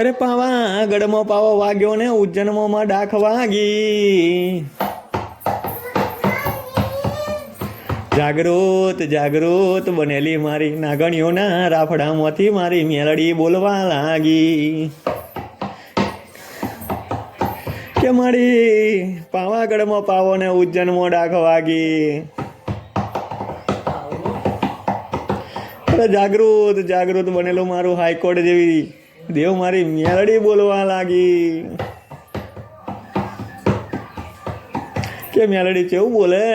અરે પાવા ગઢમાં પાવો વાગ્યો ને ઉજ્જૈનમાં ડાખ વાગી. જાગૃત જાગૃત બનેલી મારી નાગણીઓના રાફડામાંથી મારી મેલડી બોલવા લાગી કે મારી પાવાગઢમાં પાવો ને ઉજ્જૈનમાં ડાખ વાગી. અરે જાગૃત જાગૃત બનેલું મારું હાઈકોર્ટ જેવી દેવ મારી મેલડી બોલવા લાગી કે મેલડી કેવું બોલે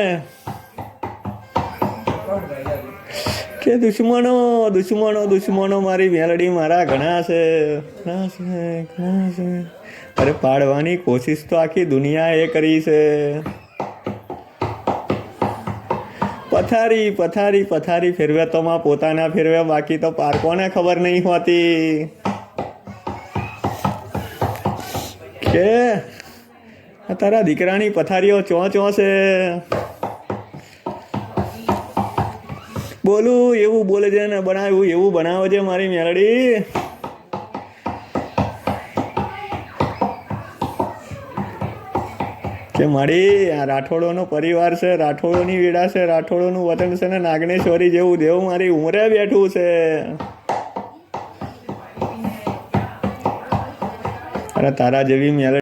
કે દુશ્મનો દુશ્મનો દુશ્મનો મારી મેલડી મારા ઘણા છે ઘણા છે ઘણા છે. અરે પાડવાની કોશિશ તો આખી દુનિયાએ કરી છે. પથારી પથારી પથારી ફેરવે તો માં પોતાના ફેરવે, બાકી તો પારકોને ખબર નહીં હોતી કે તારા દીકરાની પથારીઓ ચો ચો છે. બોલું એવું બોલે છે ને બનાવ્યું એવું બનાવે છે મારી મેલડી. કે મારી આ રાઠોડોનો પરિવાર છે, રાઠોડોની વેડા છે, રાઠોડોનું વતન છે ને નાગણેશ્વરી જેવું દેવ મારી ઉંમરે બેઠું છે. અરે તારા જેવી મેલડી